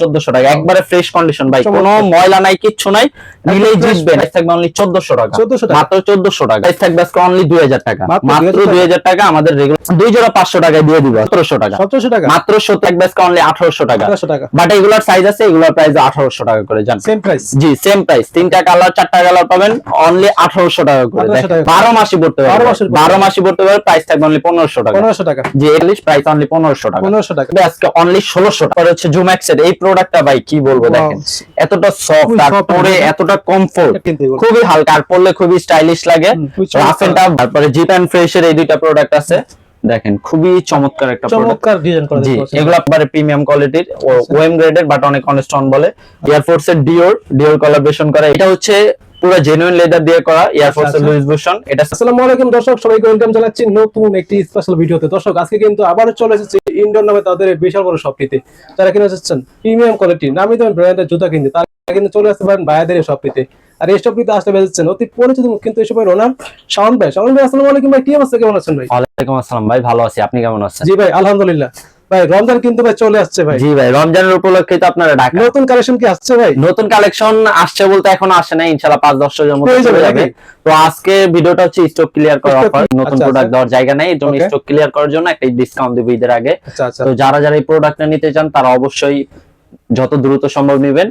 1400 টাকা, একবারে fresh condition ভাই, কোনো ময়লা নাই, কিচ্ছু নাই, নিলেই জিতবেন। প্রাইস থাকবে অনলি 1400 টাকা, মাত্র 1400 টাকা। প্রাইস থাকবে আজকে অনলি 2000 টাকা, মাত্র 2000 টাকা। আমাদের রেগুলার 2 জোড়া 500 টাকায় দিয়ে দিব 1700 টাকা, 1700 টাকা মাত্র 17 থাকবে আজকে অনলি 1800 টাকা। বাট এগুলার সাইজ আছে, এগুলার প্রাইস 1800 টাকা করে জান। সেম প্রাইস, জি সেম প্রাইস। 3টা কালার 4টা কালার পাবেন অনলি 1800 টাকা করে। 12 মাসই পড়তে পারবে, 12 মাসই পড়তে পারবে। প্রাইস থাকবে অনলি 1500 টাকা, 1500 টাকা। জি ইংলিশ প্রাইস অনলি 1500 টাকা, 1500 টাকা। আজকে অনলি 1600 টাকা। হচ্ছে জুম্যাক্সের এই প্রোডাক্টটা ভাই কি বলবো, দেখেন এতটা সফট, তারপরে এতটা কমফোর্ট, খুবই হালকা, আর পরলে খুবই স্টাইলিশ লাগে। Rough and tough. তারপরে জিপ এন্ড ফ্রেশের এই দুইটা প্রোডাক্ট আছে, দেখেন খুবই চমৎকার একটা চমৎকার ডিজাইন করা আছে। এগুলো একবারে প্রিমিয়াম কোয়ালিটির, ওএম গ্রেডের, বাট অনেক অনস্টন বলে। এয়ারফোর্স এর ডিওর কোলাবোরেশন করা, এটা হচ্ছে পুরো জেনুইন লেদার দিয়ে করা এয়ারফোর্স এর লুইস বুশন। এটা আসসালামু আলাইকুম দর্শক, সবাইকে ওয়েলকাম জানাচ্ছি নতুন একটি স্পেশাল ভিডিওতে। দর্শক আজকে কিন্তু আবারও চলে এসেছি ইন্ডোর নামে তাদের বিশাল বড় শপটিতে। যারা কিনা যাচ্ছেন প্রিমিয়াম কোয়ালিটি নামি দামি ব্র্যান্ডের জুতা কিনতে, তারা কিন্তু চলে আসতে পারেন ভাইয়াদের এই শপটিতে। আর এই শপটিতে আসতে বেজেছেন অতি পরিচিত কিন্তু এই সময় ওনার শাওন ভাই। শাওন ভাই আসসালামু আলাইকুম ভাই, কি অবস্থা, কেমন আছেন ভাই? ওয়ালাইকুম আসসালাম ভাই, ভালো আছি, আপনি কেমন আছেন? জি ভাই আলহামদুলিল্লাহ। ভাই রমজান কিন্তু ভাই চলে আসছে ভাই। জি ভাই, রমজানের উপলক্ষে তো আপনারা ঢাকা নতুন কালেকশন কি আসছে ভাই? নতুন কালেকশন আসছে বলতে এখনো আসে নাই, ইনশাআল্লাহ 5-10 এর মধ্যে চলে যাবে। তো আজকে ভিডিওটা হচ্ছে স্টক ক্লিয়ার করার অফার, নতুন প্রোডাক্ট দেওয়ার জায়গা নাই, এর জন্য স্টক ক্লিয়ার করার জন্য একটা ডিসকাউন্ট দেব ঈদের আগে। তো যারা যারা এই প্রোডাক্টটা নিতে চান তারা অবশ্যই যত দ্রুত সম্ভব নেবেন।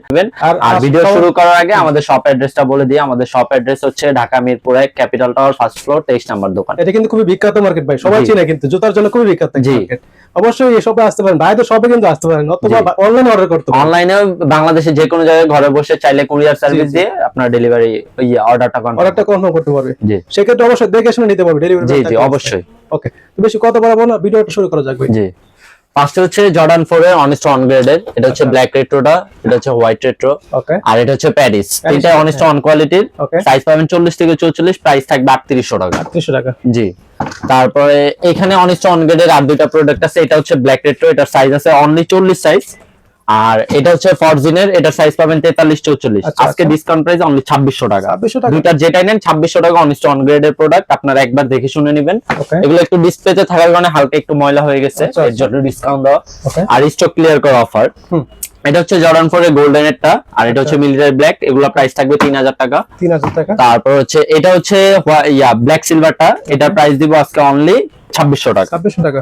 আর ভিডিও শুরু করার আগে আমাদের শপ অ্যাড্রেসটা বলে দিই। আমাদের শপ অ্যাড্রেস হচ্ছে Dhaka Mirpur 1 capital tower first floor 23 number দোকান। এটা কিন্তু খুবই বিখ্যাত মার্কেট ভাই, সবাই চেনে কিন্তু জুতার জন্য খুবই বিখ্যাত মার্কেট। অবশ্যই এই শপে আসতে পারেন, ভাইদের শপে কিন্তু আসতে পারেন, অথবা অনলাইনে অর্ডার করতে পারেন। অনলাইনে বাংলাদেশে যে কোনো জায়গায় ঘরে বসে চাইলে কুরিয়ার সার্ভিস দিয়ে আপনার ডেলিভারি অর্ডারটা কনফার্ম করতে পারবে। জি সেক্ষেত্রে অবশ্যই দেখে শুনে নিতে পারবে ডেলিভারি। জি অবশ্যই। ওকে, তো বেশি কথা বলবো না, ভিডিওটা শুরু করা যাক ভাই। জি ফার্স্ট হচ্ছে জর্ডান 4 এর অনেস্ট অন গ্রেডের, এটা হচ্ছে ব্ল্যাক রেট্রোটা, এটা হচ্ছে হোয়াইট রেট্রো, আর এটা হচ্ছে প্যারিস। তিনটা অনেস্ট অন কোয়ালিটির, সাইজ পাবেন 40 থেকে 44, প্রাইস থাকবে 3800 টাকা। 3800 টাকা, জি। তারপরে এখানে অনেস্ট অন গ্রেডের আর দুইটা প্রোডাক্ট আছে। এটা হচ্ছে ব্ল্যাক রেট্রো, এটার সাইজ আছে অনলি 40 সাইজ। আর এটা হচ্ছে ফরজিনের, এটা সাইজ পাবেন 43-44, আজকে ডিসকাউন্ট প্রাইস অনলি 2600 টাকা। দুইটা যেটাই নেন 2600 টাকা, অনেস্ট অন গ্রেডের প্রোডাক্ট, আপনারা একবার দেখে শুনে নেবেন। এগুলো একটু ডিসপ্লেতে থাকার কারণে হালকা একটু ময়লা হয়ে গেছে, এর জন্য ডিসকাউন্ট দেওয়া আর স্টক ক্লিয়ার করা অফার। এটা হচ্ছে জর্ডান 4 এর গোল্ডেন এরটা, আর এটা হচ্ছে মিলিটারি ব্ল্যাক, এগুলো প্রাইস থাকবে 3000 টাকা। 3000 টাকা। তারপর হচ্ছে এটা হচ্ছে ব্ল্যাক সিলভারটা, এটার প্রাইস দিব আজকে অনলি 2600 টাকা।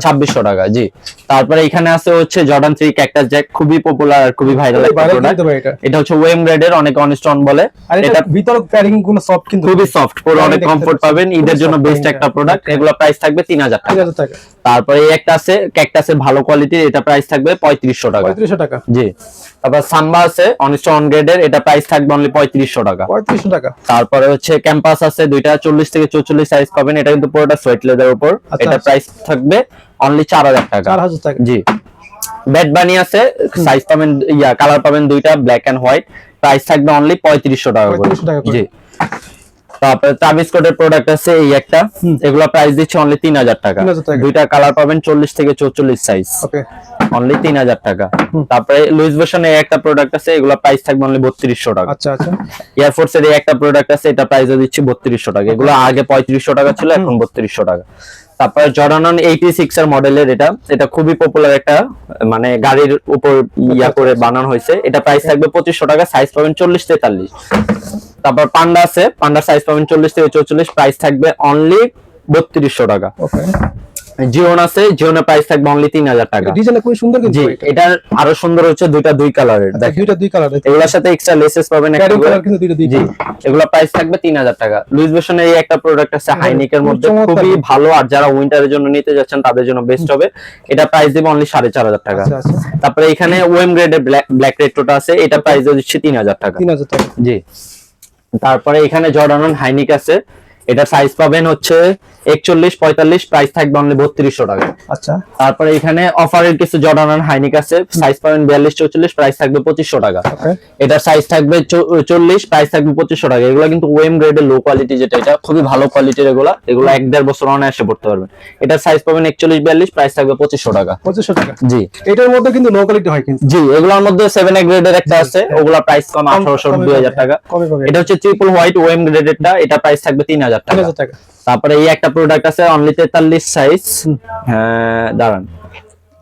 2600 টাকা, জি। তারপরে এখানে আছে হচ্ছে জর্ডান 3 ক্যাকটাস জ্যাক, খুবই পপুলার আর খুবই ভাইরাল একটা প্রোডাক্ট। এটা হচ্ছে ওয়েম গ্রেডের, অনেক অনস্টন বলে। এটা ভিতর প্যাডিং গুলো সফট, কিন্তু খুবই সফট, পুরো অনেক কমফোর্ট পাবেন। ঈদের জন্য বেস্ট একটা প্রোডাক্ট, এগুলো প্রাইস থাকবে 3000 টাকা। তারপরে এই একটা আছে ক্যাকটাসের ভালো কোয়ালিটির, এটা প্রাইস থাকবে 3500 টাকা। 3500 টাকা, জি। তারপর সাম্বা আছে অনস্টন গ্রেডের, এটা প্রাইস থাকবে অনলি 3500 টাকা। 3500 টাকা। তারপরে হচ্ছে ক্যাম্পাস আছে দুইটা, 40 থেকে 44 সাইজ পাবেন, এটা কিন্তু পুরোটা সোয়েট লেদার উপর, এটা প্রাইস থাকবে অনলি 4000 টাকা। 4000 টাকা, জি। ব্যাট বানি আছে, সাইজ পাবেন কালার পাবেন দুইটা, ব্ল্যাক এন্ড হোয়াইট, প্রাইস থাকবে অনলি 3500 টাকা করে। জি। তারপরে ট্রাভিস স্কটের প্রোডাক্ট আছে এই একটা, এগুলা প্রাইস দিচ্ছে অনলি 3000 টাকা। দুইটা কালার পাবেন 40 থেকে 44 সাইজ, ওকে, অনলি 3000 টাকা। তারপরে লুইস ভার্সনের একটা প্রোডাক্ট আছে, এগুলা প্রাইস থাকবে অনলি 3200 টাকা। আচ্ছা আচ্ছা। এয়ারফোর্স এর একটা প্রোডাক্ট আছে, এটা প্রাইস দিচ্ছি 3200 টাকা। এগুলো আগে 3500 টাকা ছিল, এখন 3200 টাকা। তারপরে জর্ডান 86 এর মডেলের, এটা খুবই পপুলার একটা, মানে গাড়ির উপর করে বানানো হয়েছে, এটা প্রাইস থাকবে 2500 টাকা, সাইজ পাবেন 40-43। তারপর পান্ডা আছে, পান্ডার সাইজ পাবেন 40 থেকে 44, প্রাইস থাকবে অনলি 3200 টাকা। ওকে। জিওন আছে, জিওনের প্রাইস থাকবে অনলি 3000 টাকা। ডিজাইনটা খুব সুন্দর কিন্তু। জি, এটার আরো সুন্দর হচ্ছে দুই কালারের, দেখেন দুই কালার, এগুলোর সাথে এক্সট্রা লেসেস পাবেন একটা করে, কিন্তু দুই। জি, এগুলা প্রাইস থাকবে 3000 টাকা। লুইস ভার্সনের এই একটা প্রোডাক্ট আছে হাইনিকের মধ্যে, খুবই ভালো, আর যারা উইন্টারের জন্য নিতে যাচ্ছেন তাদের জন্য বেস্ট হবে। এটা প্রাইস দেব অনলি 4500 টাকা। তারপরে এখানে ওয়েম গ্রেডের ব্ল্যাক রেট্রোটা আছে, এটা প্রাইস দিচ্ছি 3000 টাকা। 3000 টাকা, জি। তারপরে এখানে জর্ডান হাইনিক আছে, এটা সাইজ পাবেন হচ্ছে 41-45, প্রাইস থাকবে অনলি 3200 টাকা। আচ্ছা। তারপরে এখানে অফারের কিছু জর্ডান হাইনিক আছে, সাইজ পাবেন 42-44, প্রাইস থাকবে 2500 টাকা। এটা সাইজ থাকবে 40, প্রাইস থাকবে 2500 টাকা। এগুলো কিন্তু ওএম গ্রেডের লো কোয়ালিটি, যেটা এটা খুবই ভালো কোয়ালিটির, এগুলো 1.5 বছর অনায়াসে পড়তে পারবেন। এটা সাইজ পাবেন 41-42, প্রাইস থাকবে 2500 টাকা। 2500 টাকা, জি। এটার মধ্যে কিন্তু লো কোয়ালিটি হয় কিন্তু, জি। এগুলোর মধ্যে 7A গ্রেডের একটা আছে, ওগুলা প্রাইস কম 1800-2000 টাকা। এটা হচ্ছে ট্রিপল হোয়াইট ওএম গ্রেডেরটা, এটা প্রাইস থাকবে 3000 টাকা। তারপরে এই একটা প্রোডাক্ট আছে অনলি 43 সাইজ, হ্যাঁ দাঁড়ান,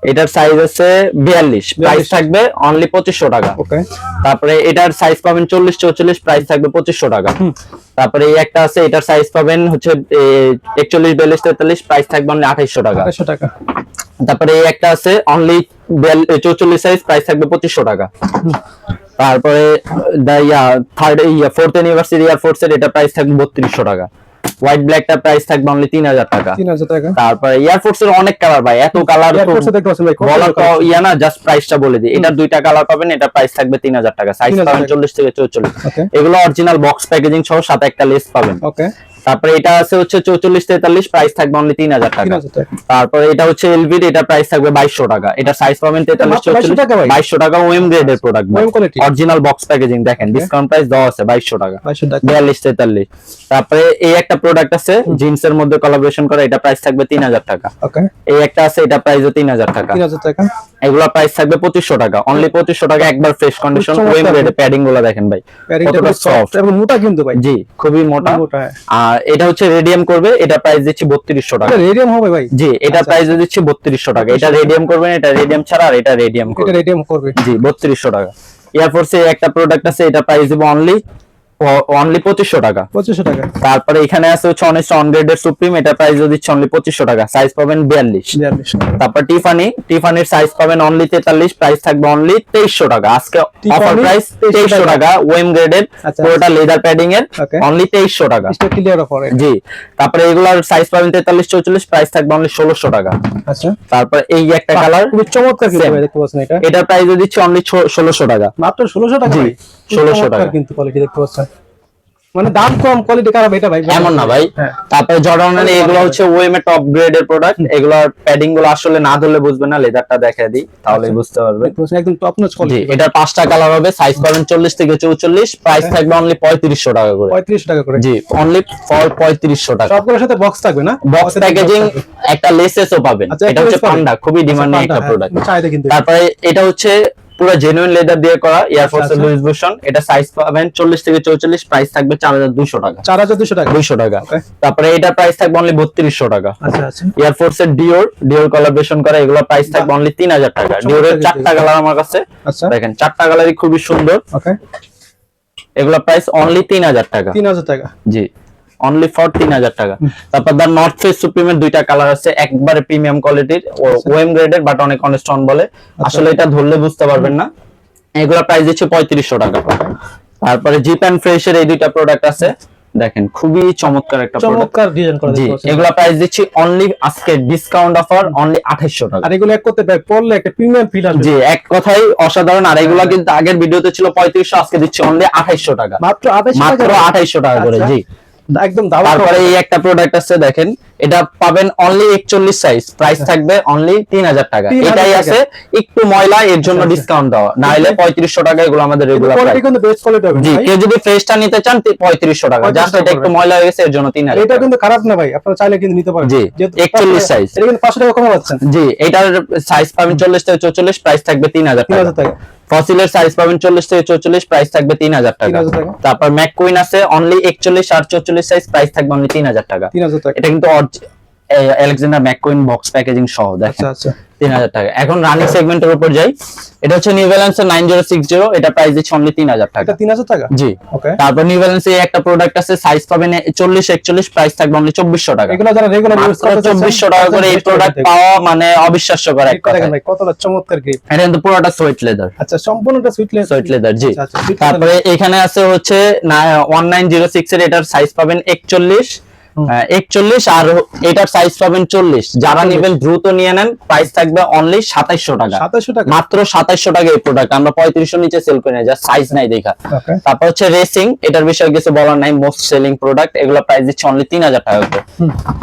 এটার সাইজ আছে 42, প্রাইস থাকবে অনলি 2500 টাকা। ওকে, তারপরে এটার সাইজ পাবেন 40 44, প্রাইস থাকবে 2500 টাকা। তারপরে এই একটা আছে, এটার সাইজ পাবেন হচ্ছে 41 42 43, প্রাইস থাকবে অনলি 2800 টাকা। 2800 টাকা। তারপরে এই একটা আছে অনলি 44 সাইজ, প্রাইস থাকবে 2500 টাকা। তারপরে ফোর্থ অ্যানিভার্সারি এয়ারফোর্স এর এটা প্রাইস থাকবে 3200 টাকা। হোয়াইট ব্ল্যাকটা প্রাইস থাকবে অনলি 3000 টাকা। 3000 টাকা। তারপরে এয়ারফোর্স এর অনেক কালার ভাই, এত কালার তো এয়ারফোর্স দেখতে পাচ্ছেন ভাই, বলা তো ইয়া না, জাস্ট প্রাইসটা বলে দিই। এটার দুইটা কালার পাবেন, এটা প্রাইস থাকবে 3000 টাকা, সাইজ পাবেন 40 থেকে 44। ওকে, এগুলো অরিজিনাল বক্স প্যাকেজিং সহ, সাথে একটা লেস পাবেন। ওকে। তারপরে এটা আছে হচ্ছে 44 43, প্রাইস থাকবে অনলি 3000 টাকা। 3000 টাকা। তারপরে এটা হচ্ছে এলভির, এটা প্রাইস থাকবে 2200 টাকা। এটা সাইজ পাবেন 43 44, 2200 টাকা। ওএম গ্রেডের product, OM quality, original box packaging দেখেন, ডিসকাউন্ট প্রাইস দেওয়া আছে 2200 টাকা। 2200 টাকা। 42 43। তারপরে এই একটা প্রোডাক্ট আছে জিন্সের মধ্যে কোলাবোরেশন করা, এটা প্রাইস থাকবে 3000 টাকা। ওকে, এই একটা আছে, এটা প্রাইসও 3000 টাকা। 3000 টাকা। এগুলা প্রাইস থাকবে 2500 টাকা, অনলি 2500 টাকা। একবার fresh condition OM grade, padding গুলো দেখেন ভাই কতটা সফট এবং মোটা কিন্তু ভাই। জি, খুবই মোটা। আর এটা হচ্ছে রেডিয়াম করবে, এটা প্রাইস দিচ্ছি 3200 টাকা। এটা রেডিয়াম হবে ভাই? জি, এটা প্রাইস দিচ্ছি 3200 টাকা। এটা রেডিয়াম করবেন, এটা রেডিয়াম ছাড়া, আর এটা রেডিয়াম করবে। এটা রেডিয়াম করবে, জি, 3200 টাকা। এয়ারফোর্সে একটা প্রোডাক্ট আছে, এটা প্রাইস দিব অনলি 2500 টাকা। 2500 টাকা। তারপরে এখানে আছে হচ্ছে অনেস্ট অন গ্রেডের সুপ্রিম, এটা প্রাইস দিচ্ছি অনলি 2500 টাকা, সাইজ পাবেন 42। তারপর টিফানির সাইজ পাবেন অনলি 43, প্রাইস থাকবে অনলি 2300 টাকা। আজকে অফার প্রাইস 2300 টাকা, ওএম গ্রেডের, পুরোটা লেদার প্যাডিং এর, অনলি 2300 টাকা। এটা ক্লিয়ার অফার। জি। তারপরে এগুলার সাইজ পাবেন 43 44, প্রাইস থাকবে অনলি 1600 টাকা। আচ্ছা। তারপর এই একটা কালার খুব চমৎকার কিন্তু ভাই, দেখতে পাচ্ছেন এটা। এটার প্রাইস দিচ্ছি অনলি 1600 টাকা, মাত্র 1600 টাকা। জি, 1600 টাকা কিন্তু কোয়ালিটি দেখতে পাচ্ছেন, মানে দাম কম কোয়ালিটি খারাপ এটা ভাই এমন না ভাই। তারপরে জর্ডানের এগুলো হচ্ছে ওএম এর টপ গ্রেডের প্রোডাক্ট, এগুলোর প্যাডিং গুলো আসলে না ধরলে বুঝবেন না, লেদারটা দেখায় দিই তাহলেই বুঝতে পারবেন। একদম টপ নচ কোয়ালিটি। জি, এটার 5টা কালার হবে, সাইজ পাবেন 40 থেকে 44, প্রাইস থাকবে অনলি 3500 টাকা করে। 3500 টাকা করে। জি, অনলি ফর 3500 টাকা। সবগুলোর সাথে বক্স থাকবে না? বক্স প্যাকেজিং, একটা লেসেসও পাবেন। এটা হচ্ছে পান্ডা, খুবই ডিমান্ডিং একটা প্রোডাক্ট। তারপরে এটা হচ্ছে পুরো জেনুইন লেদার দিয়ে করা এয়ারফোর্স এর লুইস বুশন, এটা সাইজ পাবেন 40 থেকে 44, প্রাইস থাকবে 4200 টাকা। 4200 টাকা। 200 টাকা। তারপরে এটা প্রাইস থাকবে অনলি 3200 টাকা। আচ্ছা আচ্ছা। এয়ারফোর্স এর ডিওর কোলাবোরেশন করা, এগুলো প্রাইস থাকবে অনলি 3000 টাকা। ডিওরের 4টা কালার আমার কাছে, আচ্ছা দেখেন 4টা কালারই খুবই সুন্দর। ওকে, এগুলো প্রাইস অনলি 3000 টাকা। 3000 টাকা। জি, অনলি ফর 3000 টাকা। তারপর দা নর্থ ফেস সুপ্রিমের দুইটা কালার আছে, একবারে প্রিমিয়াম কোয়ালিটির, ওএম গ্রেডের, বাট অনেক অনস্টন বলে, আসলে এটা ধরলে বুঝতে পারবেন না। এগুলা প্রাইস দিচ্ছে 3500 টাকা। তারপরে জিপ এন্ড ফ্রেশ এর এই দুইটা প্রোডাক্ট আছে, দেখেন খুবই চমৎকার একটা প্রোডাক্ট, চমৎকার ডিজাইন করা। জি, এগুলা প্রাইস দিচ্ছি অনলি আজকে ডিসকাউন্ট অফার অনলি 2800 টাকা। আর এগুলো এক করতে ব্যাগ পরলে একটা প্রিমিয়াম ফিল আসবে। জি, এক কথাই অসাধারণ। আর এগুলা কিন্তু আগের ভিডিওতে ছিল 3500, আজকে দিচ্ছি অনলি 2800 টাকা, মাত্র 2800 টাকা করে। জি, একদম। তারপরে এই একটা প্রোডাক্ট আছে, দেখেন এটা পাবেন অনলি 41 সাইজ, প্রাইস থাকবে অনলি 3000 টাকা। এটাই আছে একটু ময়লা, এর জন্য ডিসকাউন্ট দেওয়া, না হলে 3500 টাকা। এগুলো আমাদের রেগুলার প্রাইস। কিন্তু বেস্ট কোয়ালিটি হবে। জি, কেউ যদি ফ্রেশটা নিতে চান 3500 টাকা, জাস্ট এটা একটু ময়লা হয়ে গেছে এর জন্য 3000। এটা কিন্তু খারাপ না ভাই, আপনারা চাইলে কিন্তু নিতে পারেন। জি, 41 সাইজ। এটা কিন্তু 500 টাকা কমে পাচ্ছেন। জি, এটার সাইজ পাবেন 40 থেকে 44, প্রাইস থাকবে 3000 টাকা। ফসিলের সাইজ পাবেন 40 থেকে 44, প্রাইস থাকবে 3000 টাকা। তারপর ম্যাককুইন আছে অনলি 41 আর 44 সাইজ, প্রাইস থাকবে অনলি 3000 টাকা। 3000 টাকা। এটা কিন্তু আলেকজান্ডার ম্যাককুইন বক্স প্যাকেজিং সহ, দেখেন। আচ্ছা আচ্ছা। 3000 টাকা। এখন রানিং সেগমেন্টের উপর যাই, এটা হচ্ছে নিউ ব্যালেন্সের 9060, এটা প্রাইস দিচ্ছে অনলি 3000 টাকা। এটা 3000 টাকা। জি, ওকে। তারপর নিউ ব্যালেন্সে একটা প্রোডাক্ট আছে, সাইজ পাবেন 40 41, প্রাইস থাকবে অনলি 2400 টাকা। এগুলো যারা রেগুলার ইউজ করে 2400 টাকা করে এই প্রোডাক্ট পাওয়া মানে অবিশ্বাস্যকর এক কথা। দেখেন ভাই কতটা চমৎকার গ্রিপ। এটা কিন্তু পুরোটা সোয়েট লেদার। আচ্ছা, সম্পূর্ণটা সুইট লেদার। জি। তারপরে এখানে আছে হচ্ছে 1906 এর, এটার সাইজ পাবেন 41 আর এটার সাইজ পাবেন 40। যারা নেবেন দ্রুত নিয়ে নেন, প্রাইস থাকবে অনলি 2700 টাকা। 2700 টাকা, মাত্র 2700 টাকা এই প্রোডাক্ট। আমরা 3500 নিচে সেল করি না, যা সাইজ নাই দেখা। তারপর হচ্ছে রেসিং, এটার বিষয়ে কিছু বলার নাই, মোস্ট সেলিং প্রোডাক্ট। এগুলো প্রাইস দিচ্ছে অনলি 3000 টাকা করে।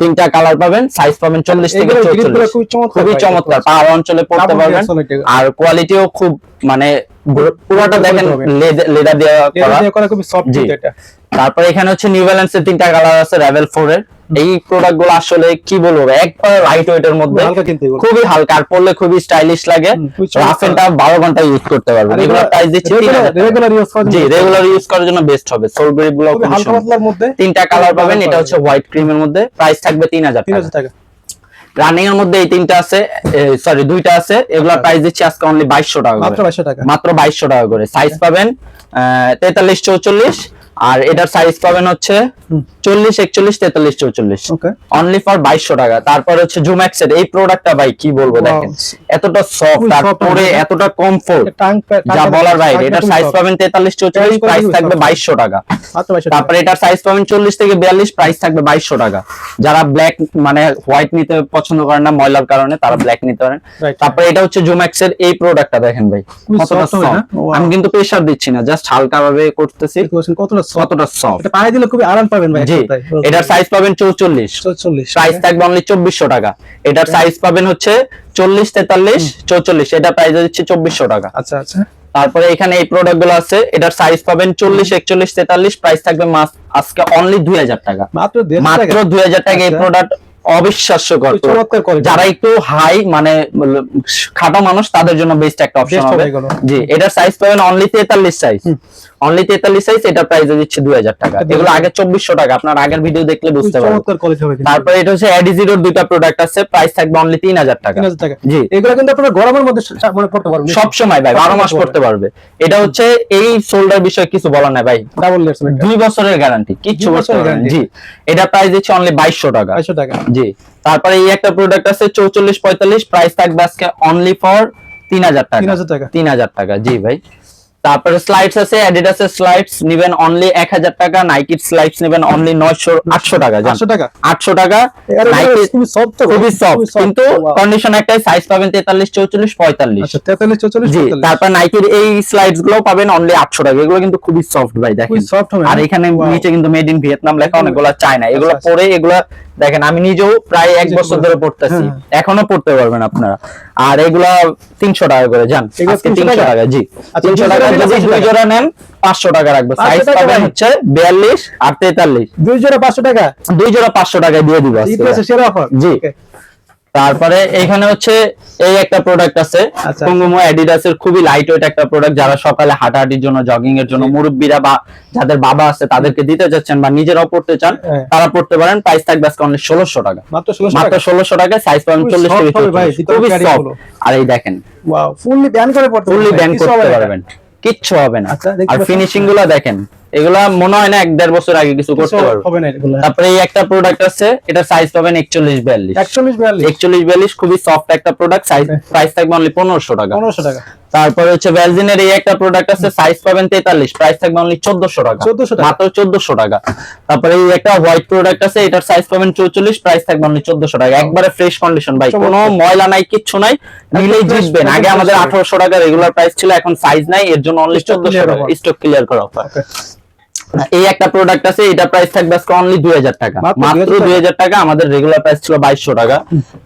তিনটা কালার পাবেন, সাইজ পাবেন 40 থেকে 44। খুবই চমৎকার, পাহাড় অঞ্চলে পড়তে পারবেন, আর কোয়ালিটিও খুব, মানে পুরোটা দেখেন লেদার দেওয়া করা, খুব সফট এটা। তারপর এখানে হচ্ছে নিউ ব্যালেন্সের তিনটা কালার আছে, রাভেল 4 এর। এই প্রোডাক্ট গুলো আসলে কি বলবো, একবার লাইট ওয়েট এর মধ্যে, খুবই হালকা, আর পরলে খুবই স্টাইলিশ লাগে। রাফ এন্ড টাফ 12 ঘন্টা ইউজ করতে পারবেন। এগুলো প্রাইস দিচ্ছি 3000 রেগুলার ইউজ করার জন্য। জি, রেগুলার ইউজ করার জন্য বেস্ট হবে। সোল গ্রিপ গুলো খুব হালকা পাতলার মধ্যে। তিনটা কালার পাবেন, এটা হচ্ছে হোয়াইট ক্রিমের মধ্যে, প্রাইস থাকবে 3000 টাকা। রানিং এর মধ্যে এই তিনটা আছে, সরি দুইটা আছে, এগুলোর প্রাইস দিচ্ছি আজকে অনলি 2200 টাকা মাত্র করে। 2200 টাকা, মাত্র 2200 টাকা করে। সাইজ পাবেন 43 44, আর এটার সাইজ পাবেন হচ্ছে 40 41 43 44, ওকে অনলি ফর 2200 টাকা। তারপর হচ্ছে জুম্যাক্সের এই প্রোডাক্টটা ভাই কি বলবো দেখেন, এতটা সফট, তারপরে এতটা কমফোর্ট যা বলার বাইরে। এটার সাইজ পাবেন 43 44, প্রাইস থাকবে 2200 টাকা। মাত্র 2200 টাকা। তারপরে এটার সাইজ পাবেন 40 থেকে 42, প্রাইস থাকবে 2200 টাকা। যারা ব্ল্যাক মানে হোয়াইট নিতে পছন্দ করেন না ময়লার কারণে, তারা ব্ল্যাক নিতে পারেন। Right. তারপরে এটা হচ্ছে জুম্যাক্সের এই প্রোডাক্টটা দেখেন ভাই খুবই কতটা soft হয় না? সফট। Wow. আমি কিন্তু প্রেসার দিচ্ছি না, জাস্ট হালকা ভাবে করতেছি, কতটা soft, কতটা সফট। এটা পায়ে দিলে খুবই আরাম পাবেন ভাই। জি, এটার সাইজ পাবেন 44, 44, প্রাইস থাকবে অনলি 2400 টাকা। এটার সাইজ পাবেন হচ্ছে 40 43 44, এটা প্রাইস দিচ্ছে 2400 টাকা। আচ্ছা আচ্ছা, তারপরে এখানে এই প্রোডাক্ট গুলো আছে, এটার সাইজ পাবেন 40 41 43, প্রাইস থাকবে আজকে অনলি 2000 টাকা। মাত্র 2000 টাকা, মাত্র 2000 টাকা। এই আচ্ছা। প্রোডাক্ট অবিশ্বাস্যকর। চমৎকার quality। যারা একটু হাই মানে খাটো মানুষ তাদের জন্য বেস্ট একটা অপশন Best হবে। হবে এগুলো। জি, এটার সাইজ পাবেন অনলি 43 সাইজ, অনলি 43 সাইজ। এটা প্রাইস দিচ্ছে 2000 টাকা। এগুলো আগে 2400 টাকা, আপনার আগের ভিডিও দেখলে বুঝতে পারবেন। চমৎকার কোয়ালিটি হবে কিন্তু। তারপরে এটা হচ্ছে এডিজিরোর দুইটা প্রোডাক্ট আছে, প্রাইস থাকবে অনলি 3000 টাকা। 3000 টাকা। জি, এগুলো কিন্তু আপনারা গরমের মধ্যে মনে পড়তে পারবেন সব সময় ভাই 12 মাস পড়তে পারবে। এটা হচ্ছে এই সোল্ডার বিষয়ে কিছু বলার নাই ভাই, ডাবল লেয়ার সিমেন্ট, 2 বছরের গ্যারান্টি, কিচ্ছু 2 বলতে বছরের পারবেন। guarantee। জি, এটা প্রাইস দিচ্ছে অনলি 2200 টাকা। 2200 টাকা। জি, তারপরে এই একটা প্রোডাক্ট আছে 44 45, প্রাইস থাকবে আজকে অনলি ফর 3000 টাকা। 3000 টাকা। 3000 টাকা। জি ভাই। তারপরে স্লাইডস আছে, অ্যাডিডাসের স্লাইডস নেবেন অনলি 1000 টাকা, নাইকির স্লাইডস নেবেন অনলি 800 টাকা। 800 টাকা। 800 টাকা। নাইকি খুবই সফট তো, খুবই সফট, কিন্তু wow। কন্ডিশন একটাই, সাইজ পাবেন 43 44 45। আচ্ছা 43 44 জি, 45। তারপর নাইকির এই স্লাইডস গুলো পাবেন অনলি 800 টাকা। এগুলো কিন্তু খুবই সফট ভাই, দেখেন। খুবই soft হবে, আর এখানে wow। নিচে কিন্তু মেড ইন ভিয়েতনাম লেখা, অনেকগুলো চায়না। এগুলো আচ্ছা, পরে এগুলো দেখেন, আমি নিজেও প্রায় 1 বছর ধরে পড়তেছি, এখনো পড়তে পারবেন আপনারা। আর এগুলা 300 টাকা করে যান, এগুলো আজকে 300 300 টাকা। জি, আচ্ছা, 300 টাকা। যদি 2 জোড়া নেন 500 টাকা রাখবো। 500 সাইজ টাকা পাবেন ভাই। হচ্ছে 42 আর 43। 2 জোড়া 500 টাকা, 2 জোড়া 500 টাকায় দিয়ে দিব আজকে। ইতিহাসে সেরা অফার। জি। তারপরে এখানে হচ্ছে এই একটা প্রোডাক্ট আছে, আচ্ছা। কুঙ্গুমো অ্যাডিডাসের খুবই লাইট ওয়েট একটা প্রোডাক্ট। যারা সকালে হাঁটাহাঁটির জন্য, জগিং এর জন্য, মুরব্বীরা বা যাদের বাবা আছে তাদেরকে দিতে চাচ্ছেন বা নিজেরাও পড়তে চান, হ্যাঁ। তারা পড়তে পারেন। প্রাইস থাকবে আজকে অনলি 1600 টাকা। মাত্র 1600 মাত্র টাকা। 1600 টাকায় সাইজ পাবেন খুবই 40 থেকে soft হবে ভাই, 44, ভিতরে খুবই carry সফট। গুলো। আর এই দেখেন, ওয়াও, ফুললি ব্যান করে পড়তে ফুললি পারবেন, ব্যান কিছু করতে হবে না। পারবেন, কিচ্ছু হবে না। আচ্ছা, দেখতে আর পাচ্ছেন? ফিনিশিং গুলো দেখেন, এগুলা মনে হয় না 1.5 বছর আগে কিছু করতে কিছু পারবে। হবে না এগুলো। তারপরে এই একটা প্রোডাক্ট আছে, এটা সাইজ পাবেন 41 42। 41 42, 41 42, খুবই সফট একটা প্রোডাক্ট। Size Okay. প্রাইস থাকবে অনলি 1500 টাকা। 1500 টাকা। তারপরে হচ্ছে ভ্যালজিনের এই একটা প্রোডাক্ট আছে, সাইজ পাবেন 43, প্রাইস থাকবে অনলি 1400 টাকা। 1400 টাকা। মাত্র 1400 টাকা। তারপরে এই একটা হোয়াইট প্রোডাক্ট আছে, এটার সাইজ পাবেন 44, প্রাইস থাকবে অনলি 1400 টাকা। একবারে ফ্রেশ কন্ডিশন ভাই, কোনো ময়লা নাই, কিচ্ছু নাই, নিলেই fresh, জিতবেন। আগে একদম আমাদের fresh। 1800 টাকা রেগুলার প্রাইস ছিল, এখন সাইজ নাই, এর জন্য অনলি Stock 1400 clear টাকা offer। স্টক ক্লিয়ার করা অফার। Okay। এই একটা প্রোডাক্ট আছে, এটা প্রাইস থাকবে আজকে অনলি 2000 টাকা। মাত্র মাত্র 2000 টাকা। আমাদের রেগুলার প্রাইস ছিল 2200 টাকা।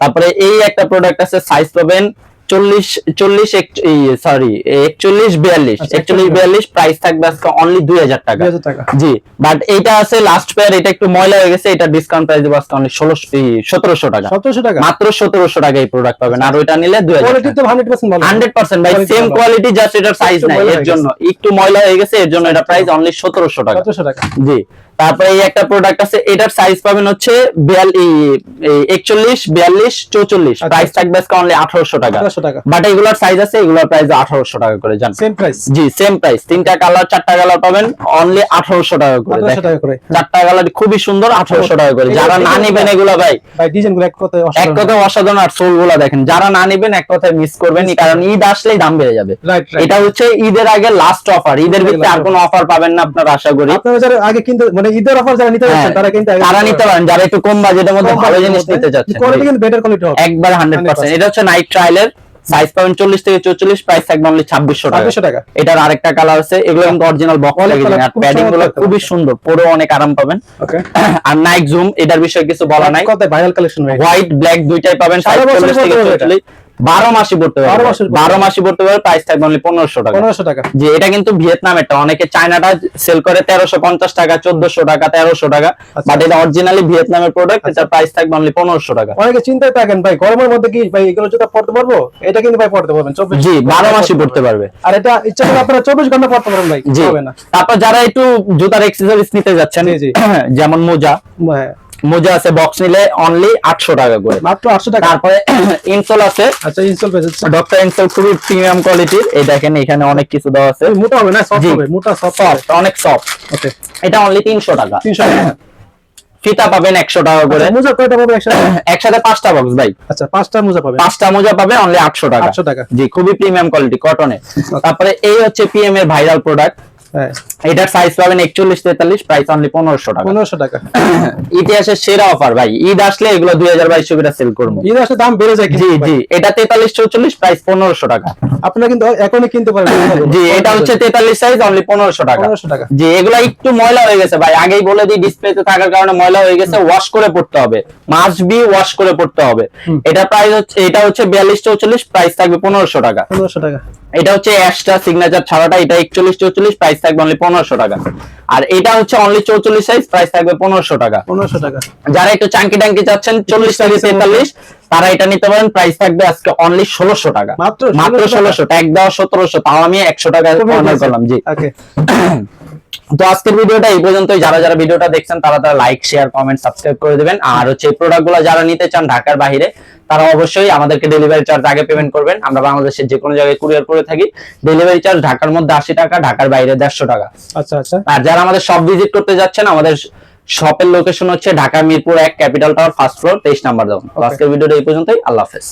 তারপরে এই একটা প্রোডাক্ট আছে, সাইজ পাবেন 41 42, আচ্ছা, 41 42, প্রাইস থাকবে আজকে অনলি 2000 টাকা। 2000 টাকা। জি, বাট এটা আছে লাস্ট পেয়ার, এটা একটু ময়লা হয়ে গেছে, এটা ডিসকাউন্ট প্রাইস দেব আজকে অনলি 1700 টাকা। 1700 টাকা। মাত্র 1700 টাকা এই প্রোডাক্ট পাবেন। আর ওইটা নিলে 2000 কোয়ালিটি টাকা। তো 100% ভালো। 100% ভাই, Quality সেম ভালো। কোয়ালিটি, জাস্ট এটার সাইজ একটু নাই, ময়লা এর হয়ে জন্য একটু ময়লা হয়ে গেছে, এর জন্য এটা প্রাইস অনলি 1700 টাকা। 1700 টাকা। জি, তারপরে এই একটা প্রোডাক্ট আছে, এটার সাইজ পাবেন হচ্ছে 41 42 44, প্রাইস থাকবে আজকে অনলি 1800 টাকা। 1800 টাকা। বাট এগুলোর সাইজ আছে, এগুলোর প্রাইস 1800 টাকা করে জান। Same price. জি, সেম প্রাইস। 3টা কালার 4টা কালার পাবেন অনলি 1800 টাকা করে। 1800 টাকা করে। 4টা কালার খুবই সুন্দর, 1800 টাকা করে। যারা না নেবেন এগুলো ভাই, ভাই ডিজাইনগুলো এক কথায় এক অসাধারণ। কথায় অসাধারণ। আর সোল গুলা দেখেন, যারা না নেবেন এক কথায় মিস করবেন, কারণ ঈদ আসলেই দাম বেড়ে যাবে। Right right. এটা হচ্ছে ঈদের আগে লাস্ট অফার, ঈদের ভিতরে আর কোনো অফার পাবেন না আপনারা, আশা করি। আপনারা যারা আগে কিন্তু মানে ঈদের অফার যারা নিতে যাচ্ছেন তারা কিন্তু আগে তারা নিতে পারেন, যারা একটু কম বাজেটের মধ্যে ভালো জিনিস নিতে যাচ্ছেন। কোয়ালিটি কিন্তু বেটার কোয়ালিটি হবে। একবার 100%। এটা হচ্ছে নাইট ট্রায়ালের, সাইজ পাবেন 40 থেকে 44, প্রাইস থাকবে অনলি 2600 টাকা। 2600 টাকা। এটার আরেকটা কালার আছে, এগুলো কিন্তু অরিজিনাল বক্স অনেক প্যাকেজিং, colour, আর খুব প্যাডিং গুলো চমৎকার খুবই সুন্দর, পরে অনেক আরাম পাবেন। ওকে। আর নাইক জুম, এটার বিষয়ে কিছু বলা নাই, কত ভাইরাল কালেকশন ভাই। হোয়াইট ব্ল্যাক দুইটাই পাবেন, সারা সাইজ বছর 40 থেকে পরতে পারবে 44, 12 মাসই পড়তে পারবে, 12 মাসই পড়তে পারবে, প্রাইস থাকবে অনলি 1500 টাকা। 1500 টাকা। যে এটা কিন্তু ভিয়েতনামেরটা, অনেকে চায়নাটা সেল করে 1350 টাকা, 1400 টাকা, 1300 টাকা, আচ্ছা। বাট এটা অরিজিনালি ভিয়েতনামের প্রোডাক্ট, এটার প্রাইস থাকবে অনলি 1500 টাকা। অনেকে চিন্তায় থাকেন ভাই গরমের মধ্যে কি ভাই এগুলো জুতা পড়তে পারবো, এটা কিন্তু ভাই পড়তে পারবেন 24। জি, 12 মাসই পড়তে পারবে। আর এটা ইচ্ছা করে আপনারা 24 ঘন্টা পড়তে পারবেন ভাই, জি, হবে না। তারপর যারা একটু জুতার অ্যাক্সেসরিজ নিতে যাচ্ছেন, জি, জি। যেমন মোজা, হ্যাঁ মোজা আছে বক্স নিলে অনলি 800 টাকা করে, মাত্র 800 টাকা। তারপরে ইনসোল আছে, আচ্ছা ইনসোল পেয়ে যাচ্ছে। ডক্টর ইনসোল খুবই প্রিমিয়াম কোয়ালিটির, এই দেখেন এখানে অনেক কিছু দেওয়া আছে, মোটা হবে না, সফট জি। হবে, মোটা সফট। অনেক সফট। ওকে, এটা অনলি 300 টাকা। 300 টাকা। ফিতা পাবেন 100 টাকা করে। আচ্ছা, মোজা কয়টা পাবে একসাথে? একসাথে 5টা বক্স ভাই, আচ্ছা 5টা মোজা পাবে। 5টা মোজা পাবে অনলি 800 টাকা। 800 টাকা। জি, খুবই প্রিমিয়াম কোয়ালিটি কটনে। তারপরে এই হচ্ছে পিএম এর ভাইরাল প্রোডাক্ট, হ্যাঁ এটার সাইজ পাবেন 41 43, প্রাইস অনলি 1500 টাকা। 1500 টাকা। ইতিহাসের সেরা অফার ভাই, ঈদ আসলে এগুলো 2200 করে সেল করবো। ঈদ আসলে দাম বেড়ে যায় কিন্তু জি ভাই। জি, এটা 43 44, প্রাইস 1500 টাকা। আপনারা কিন্তু এখনই কিনতে পারবেন। জি, এটা হচ্ছে 43 সাইজ, অনলি 1500 টাকা। 1500 টাকা। জি, এগুলা একটু ময়লা হয়ে গেছে ভাই, আগেই বলে দিই ডিসপ্লেতে থাকার কারণে ময়লা হয়ে গেছে, ওয়াশ করে পড়তে হবে, মাস্ট বি ওয়াশ করে পড়তে হবে। এটা প্রাইস হচ্ছে, এটা হচ্ছে 42 44, প্রাইস থাকবে 1500 টাকা। 1500 টাকা। এটা হচ্ছে অ্যাশটা সিগনেচার ছাড়াটা, এটা 41 44, প্রাইস থাকবে অনলি 1500 টাকা। আর এটা হচ্ছে অনলি 44 সাইজ, প্রাইস থাকবে 1500 টাকা। 1500 টাকা। যারা একটু চাঙ্কি টাঙ্কি চাচ্ছেন 40 থেকে 43, তারা এটা নিতে পারেন, প্রাইস থাকবে আজকে অনলি 1600 টাকা। মাত্র মাত্র 1600, ট্যাগ দেওয়া 1700, তাও আমি 100 টাকা অনার করলাম। জি, ওকে। তো আজকের ভিডিওটা এই পর্যন্তই। যারা যারা ভিডিওটা দেখছেন তারা লাইক শেয়ার কমেন্ট সাবস্ক্রাইব করে দিবেন। আর হচ্ছে এই প্রোডাক্টগুলো যারা নিতে চান ঢাকার বাইরে, তারা অবশ্যই আমাদেরকে ডেলিভারি চার্জ আগে পেমেন্ট করবেন। আমরা বাংলাদেশের যে কোনো জায়গায় কুরিয়ার করে থাকি। ডেলিভারি চার্জ ঢাকার মধ্যে 80 টাকা, ঢাকার বাইরে 150 টাকা। আচ্ছা আচ্ছা। আর যারা আমাদের শপ ভিজিট করতে যাচ্ছেন, আমাদের শপের লোকেশন হচ্ছে Dhaka Mirpur 1, capital tower, first floor, 23 number দোকান। আজকের ভিডিওটা এই পর্যন্তই। আল্লাহ হাফেজ।